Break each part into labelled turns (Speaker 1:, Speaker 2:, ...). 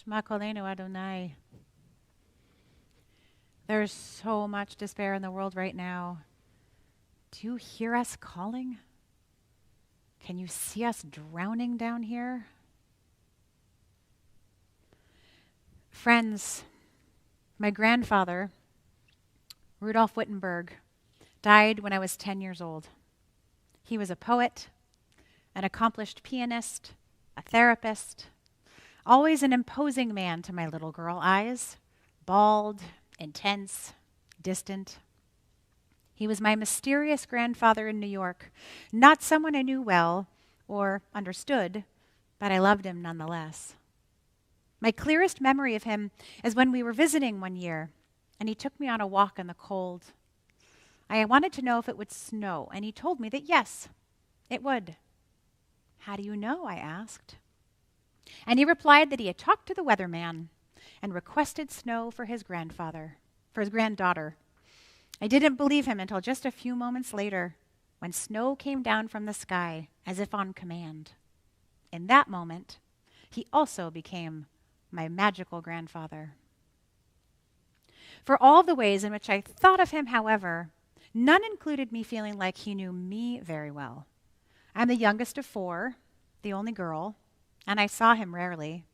Speaker 1: Shema Kolenu Adonai. There's so much despair in the world right now. Do you hear us calling? Can you see us drowning down here? Friends, my grandfather, Rudolf Wittenberg, died when I was 10 years old. He was a poet, an accomplished pianist, a therapist, always an imposing man to my little girl eyes, bald, intense, distant. He was my mysterious grandfather in New York, not someone I knew well or understood, but I loved him nonetheless. My clearest memory of him is when we were visiting one year, and he took me on a walk in the cold. I wanted to know if it would snow, and he told me that yes, it would. How do you know? I asked. And he replied that he had talked to the weatherman and requested snow for his granddaughter. I didn't believe him until just a few moments later, when snow came down from the sky as if on command. In that moment, he also became my magical grandfather. For all the ways in which I thought of him, however, none included me feeling like he knew me very well. I'm the youngest of 4, the only girl, and I saw him rarely.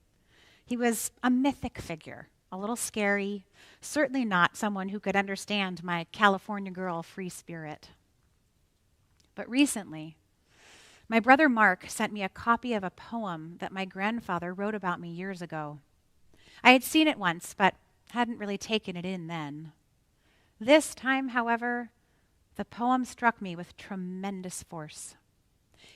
Speaker 1: He was a mythic figure, a little scary, certainly not someone who could understand my California girl free spirit. But recently, my brother Mark sent me a copy of a poem that my grandfather wrote about me years ago. I had seen it once, but hadn't really taken it in then. This time, however, the poem struck me with tremendous force.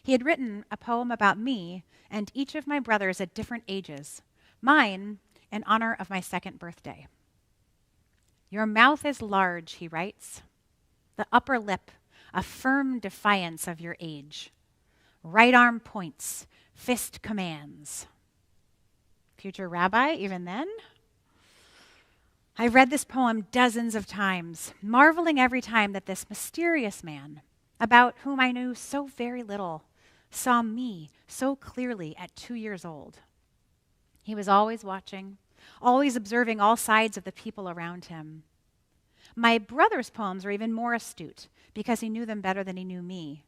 Speaker 1: He had written a poem about me and each of my brothers at different ages, mine in honor of my 2nd birthday. Your mouth is large, he writes, the upper lip, a firm defiance of your age. Right arm points, fist commands. Future rabbi, even then? I've read this poem dozens of times, marveling every time that this mysterious man, about whom I knew so very little, saw me so clearly at 2 years old. He was always watching, always observing all sides of the people around him. My brother's poems were even more astute because he knew them better than he knew me.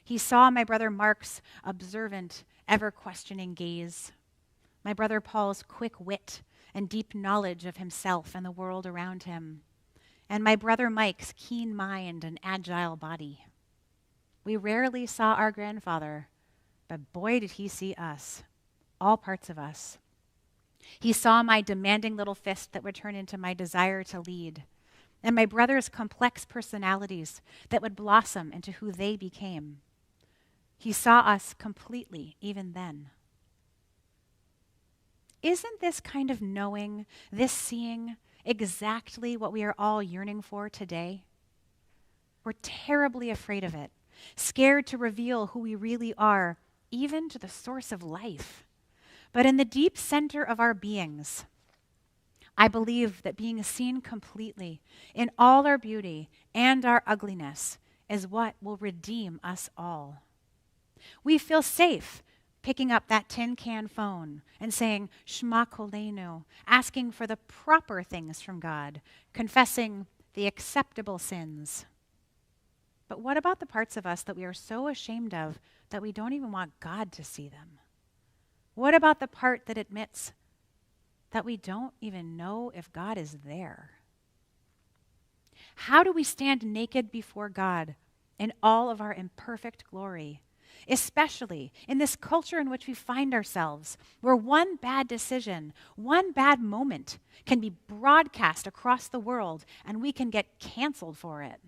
Speaker 1: He saw my brother Mark's observant, ever-questioning gaze, my brother Paul's quick wit and deep knowledge of himself and the world around him, and my brother Mike's keen mind and agile body. We rarely saw our grandfather, but boy did he see us, all parts of us. He saw my demanding little fist that would turn into my desire to lead, and my brother's complex personalities that would blossom into who they became. He saw us completely, even then. Isn't this kind of knowing, this seeing, exactly what we are all yearning for today? We're terribly afraid of it, scared to reveal who we really are, even to the source of life. But in the deep center of our beings, I believe that being seen completely in all our beauty and our ugliness is what will redeem us all. We feel safe picking up that tin can phone and saying, Shema Kolenu, asking for the proper things from God, confessing the acceptable sins. But what about the parts of us that we are so ashamed of that we don't even want God to see them? What about the part that admits that we don't even know if God is there? How do we stand naked before God in all of our imperfect glory, especially in this culture in which we find ourselves, where one bad decision, one bad moment can be broadcast across the world and we can get canceled for it?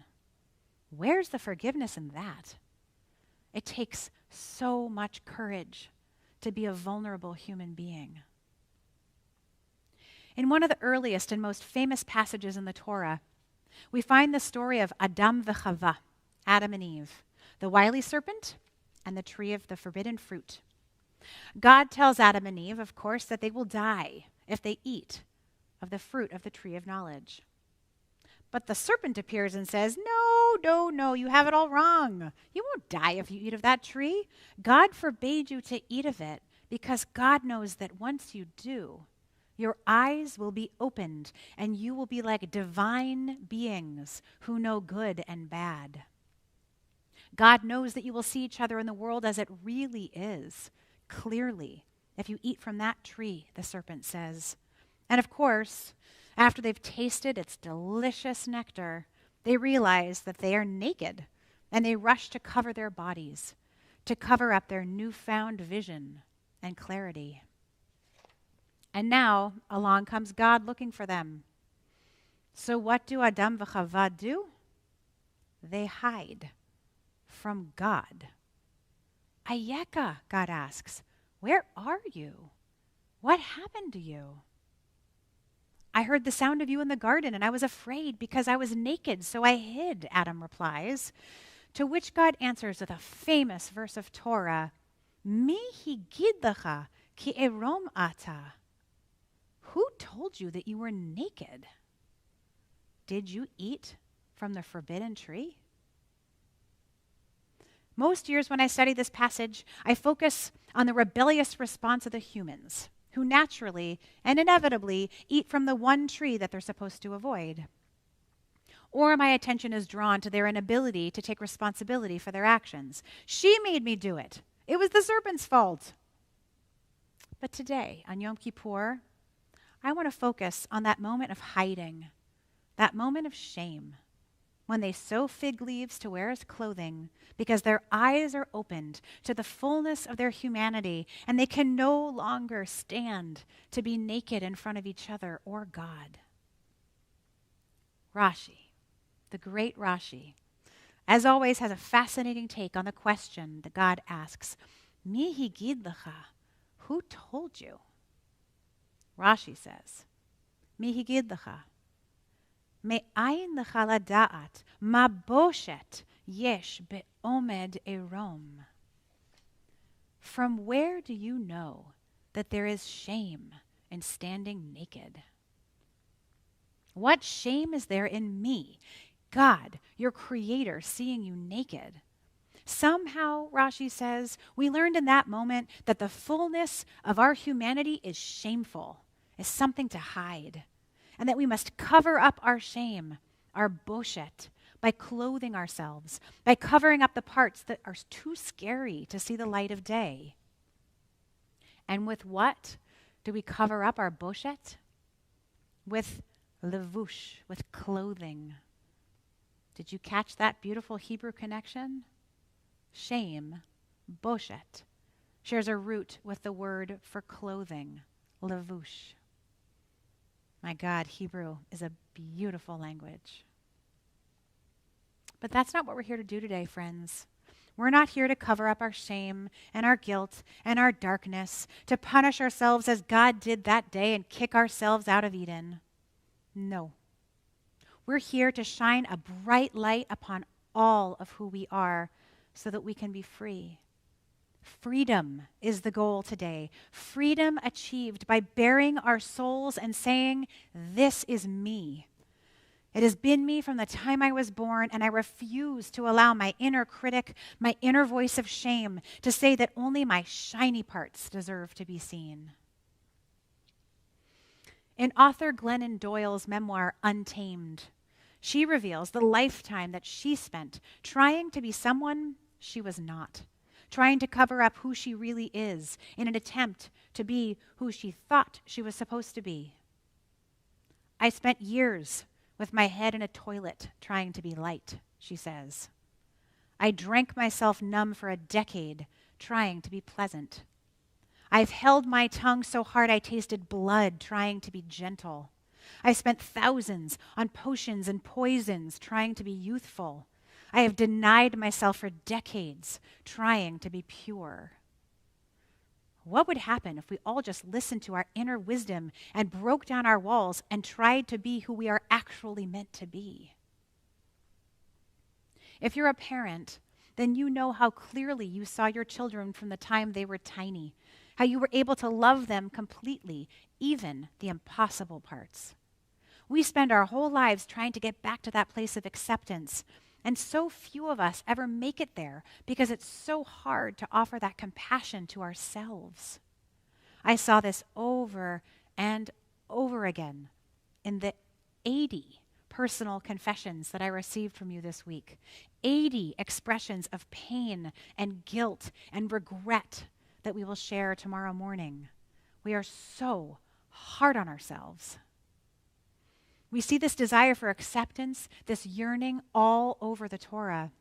Speaker 1: Where's the forgiveness in that? It takes so much courage to be a vulnerable human being. In one of the earliest and most famous passages in the Torah, we find the story of Adam v'Chava, Adam and Eve, the wily serpent and the tree of the forbidden fruit. God tells Adam and Eve, of course, that they will die if they eat of the fruit of the tree of knowledge. But the serpent appears and says, No, you have it all wrong. You won't die if you eat of that tree. God forbade you to eat of it because God knows that once you do, Your eyes will be opened, and you will be like divine beings who know good and bad. God knows that you will see each other in the world as it really is, clearly, if you eat from that tree, the serpent says. And of course, after they've tasted its delicious nectar, they realize that they are naked, and they rush to cover their bodies, to cover up their newfound vision and clarity. And now, along comes God looking for them. So what do Adam and Chava do? They hide from God. Ayeka, God asks, where are you? What happened to you? I heard the sound of you in the garden, and I was afraid because I was naked, so I hid, Adam replies. To which God answers with a famous verse of Torah, Mi higid lecha ki erom ata. Who told you that you were naked? Did you eat from the forbidden tree? Most years when I study this passage, I focus on the rebellious response of the humans, who naturally and inevitably eat from the one tree that they're supposed to avoid. Or my attention is drawn to their inability to take responsibility for their actions. She made me do it. It was the serpent's fault. But today, on Yom Kippur, I want to focus on that moment of hiding, that moment of shame, when they sew fig leaves to wear as clothing because their eyes are opened to the fullness of their humanity and they can no longer stand to be naked in front of each other or God. Rashi, the great Rashi, as always, has a fascinating take on the question that God asks, Mi higid lecha, who told you? Rashi says, Mi higid lecha, me'ayin lecha lada'at, ma boshet yesh be'omed erom. From where do you know that there is shame in standing naked? What shame is there in me, God, your creator, seeing you naked? Somehow, Rashi says, we learned in that moment that the fullness of our humanity is shameful, is something to hide, and that we must cover up our shame, our boshet, by clothing ourselves, by covering up the parts that are too scary to see the light of day. And with what do we cover up our boshet? With levush, with clothing. Did you catch that beautiful Hebrew connection? Shame, boshet, shares a root with the word for clothing, levush. My God, Hebrew is a beautiful language. But that's not what we're here to do today, friends. We're not here to cover up our shame and our guilt and our darkness, to punish ourselves as God did that day and kick ourselves out of Eden. No. We're here to shine a bright light upon all of who we are so that we can be free. Freedom is the goal today. Freedom achieved by baring our souls and saying, this is me. It has been me from the time I was born, and I refuse to allow my inner critic, my inner voice of shame, to say that only my shiny parts deserve to be seen. In author Glennon Doyle's memoir, Untamed, she reveals the lifetime that she spent trying to be someone she was not, trying to cover up who she really is in an attempt to be who she thought she was supposed to be. I spent years with my head in a toilet trying to be light, she says. I drank myself numb for a decade trying to be pleasant. I've held my tongue so hard I tasted blood trying to be gentle. I spent thousands on potions and poisons trying to be youthful. I have denied myself for decades trying to be pure. What would happen if we all just listened to our inner wisdom and broke down our walls and tried to be who we are actually meant to be? If you're a parent, then you know how clearly you saw your children from the time they were tiny, how you were able to love them completely, even the impossible parts. We spend our whole lives trying to get back to that place of acceptance, and so few of us ever make it there because it's so hard to offer that compassion to ourselves. I saw this over and over again in the 80 personal confessions that I received from you this week. 80 expressions of pain and guilt and regret that we will share tomorrow morning. We are so hard on ourselves. We see this desire for acceptance, this yearning all over the Torah.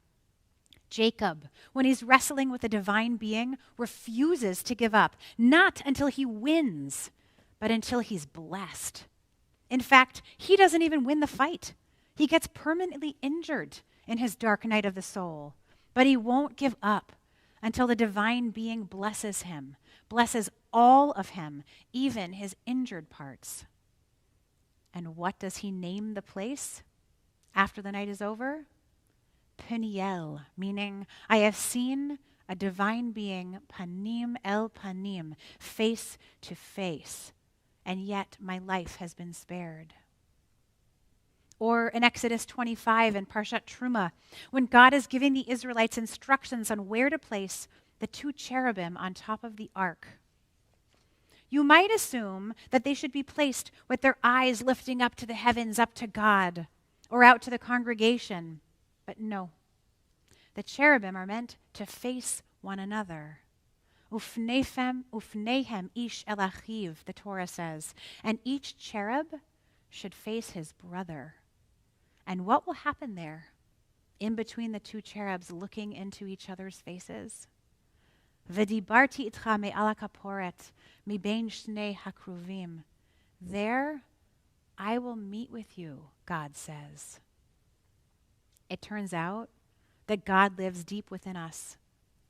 Speaker 1: Jacob, when he's wrestling with a divine being, refuses to give up, not until he wins, but until he's blessed. In fact, he doesn't even win the fight. He gets permanently injured in his dark night of the soul, but he won't give up until the divine being blesses him, blesses all of him, even his injured parts. And what does he name the place after the night is over? Peniel, meaning I have seen a divine being, panim el panim, face to face, and yet my life has been spared. Or in Exodus 25 and Parshat Truma, when God is giving the Israelites instructions on where to place the 2 cherubim on top of the ark. You might assume that they should be placed with their eyes lifting up to the heavens, up to God, or out to the congregation. But no, the cherubim are meant to face one another. Ufnehem ish el achiv, the Torah says, and each cherub should face his brother. And what will happen there, in between the 2 cherubs looking into each other's faces? V'dibarti itcha me'al hakaporet, mibein shnei hakruvim. There I will meet with you, God says. It turns out that God lives deep within us,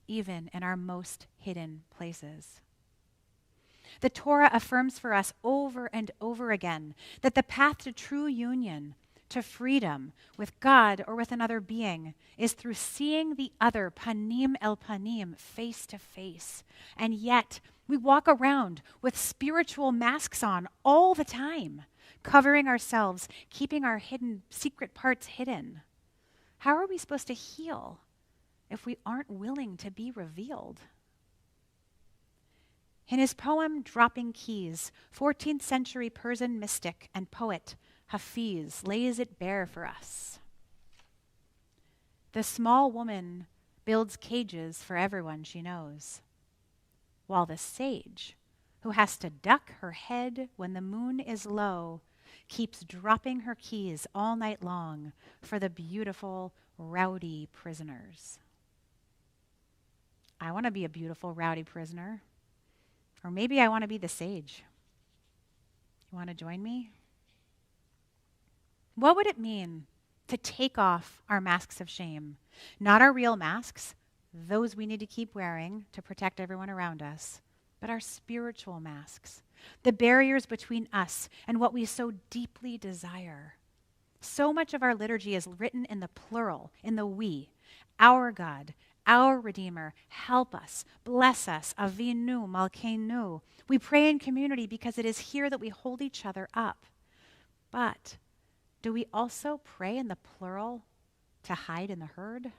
Speaker 1: even in our most hidden places. The Torah affirms for us over and over again that the path to true union, to freedom with God or with another being, is through seeing the other, panim el panim, face to face. And yet, we walk around with spiritual masks on all the time, covering ourselves, keeping our hidden secret parts hidden. How are we supposed to heal if we aren't willing to be revealed? In his poem, Dropping Keys, 14th century Persian mystic and poet Hafiz lays it bare for us. The small woman builds cages for everyone she knows, while the sage, who has to duck her head when the moon is low, keeps dropping her keys all night long for the beautiful, rowdy prisoners. I want to be a beautiful, rowdy prisoner. Or maybe I want to be the sage. You want to join me? What would it mean to take off our masks of shame? Not our real masks, those we need to keep wearing to protect everyone around us, but our spiritual masks, the barriers between us and what we so deeply desire. So much of our liturgy is written in the plural, in the we. Our God, our Redeemer, help us, bless us, Avinu, Malkeinu. We pray in community because it is here that we hold each other up. But do we also pray in the plural to hide in the herd?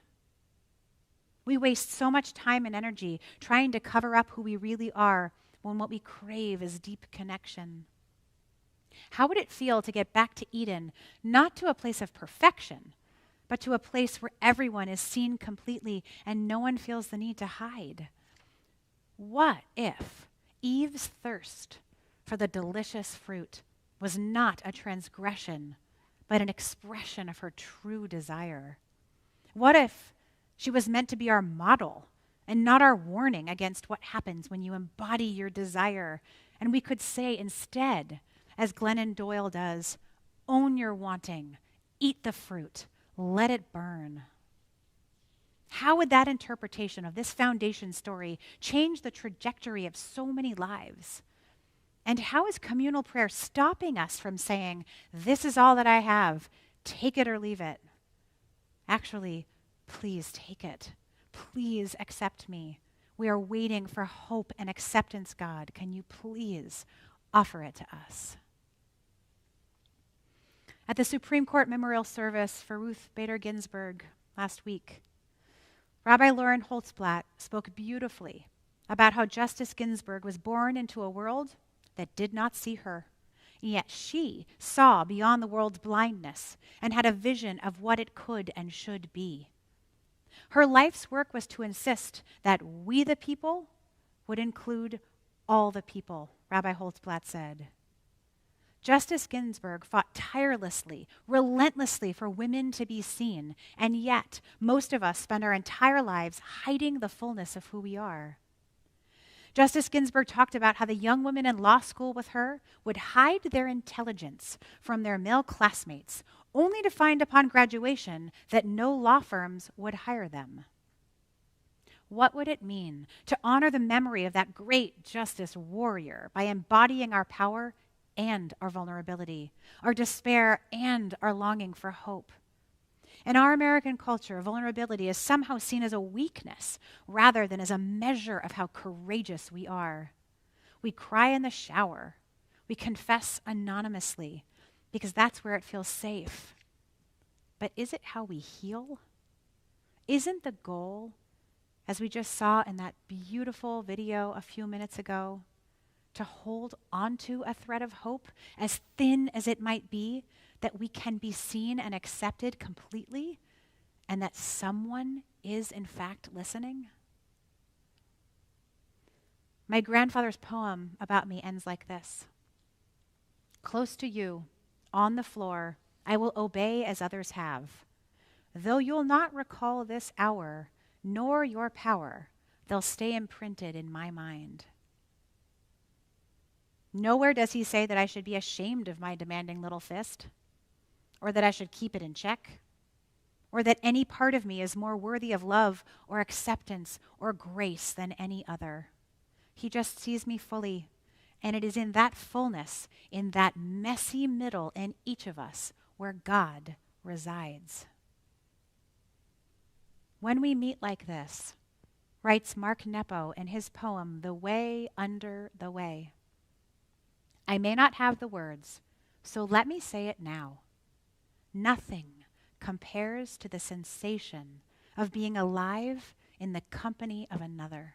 Speaker 1: We waste so much time and energy trying to cover up who we really are when what we crave is deep connection. How would it feel to get back to Eden, not to a place of perfection, but to a place where everyone is seen completely and no one feels the need to hide? What if Eve's thirst for the delicious fruit was not a transgression, but an expression of her true desire? What if she was meant to be our model and not our warning against what happens when you embody your desire? And we could say instead, as Glennon Doyle does, own your wanting, eat the fruit, let it burn. How would that interpretation of this foundation story change the trajectory of so many lives? And how is communal prayer stopping us from saying, this is all that I have, take it or leave it? Actually, please take it. Please accept me. We are waiting for hope and acceptance, God. Can you please offer it to us? At the Supreme Court memorial service for Ruth Bader Ginsburg last week, Rabbi Lauren Holtzblatt spoke beautifully about how Justice Ginsburg was born into a world that did not see her, Yet she saw beyond the world's blindness and had a vision of what it could and should be. Her life's work was to insist that we the people would include all the people, Rabbi Holtzblatt said. Justice Ginsburg fought tirelessly, relentlessly for women to be seen, and yet most of us spend our entire lives hiding the fullness of who we are. Justice Ginsburg talked about how the young women in law school with her would hide their intelligence from their male classmates, only to find upon graduation that no law firms would hire them. What would it mean to honor the memory of that great justice warrior by embodying our power and our vulnerability, our despair and our longing for hope? In our American culture, vulnerability is somehow seen as a weakness rather than as a measure of how courageous we are. We cry in the shower. We confess anonymously because that's where it feels safe. But is it how we heal? Isn't the goal, as we just saw in that beautiful video a few minutes ago, to hold onto a thread of hope, as thin as it might be, that we can be seen and accepted completely, and that someone is in fact listening? My grandfather's poem about me ends like this. Close to you, on the floor, I will obey as others have. Though you'll not recall this hour, nor your power, they'll stay imprinted in my mind. Nowhere does he say that I should be ashamed of my demanding little fist, or that I should keep it in check, or that any part of me is more worthy of love or acceptance or grace than any other. He just sees me fully, and it is in that fullness, in that messy middle in each of us, where God resides. When we meet like this, writes Mark Nepo in his poem, The Way Under the Way, I may not have the words, so let me say it now. Nothing compares to the sensation of being alive in the company of another.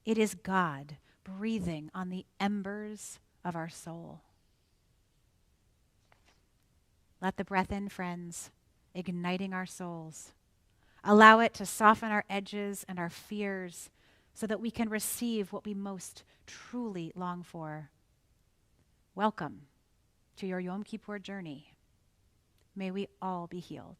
Speaker 1: It is God breathing on the embers of our soul. Let the breath in, friends, igniting our souls. Allow it to soften our edges and our fears so that we can receive what we most truly long for. Welcome to your Yom Kippur journey. May we all be healed.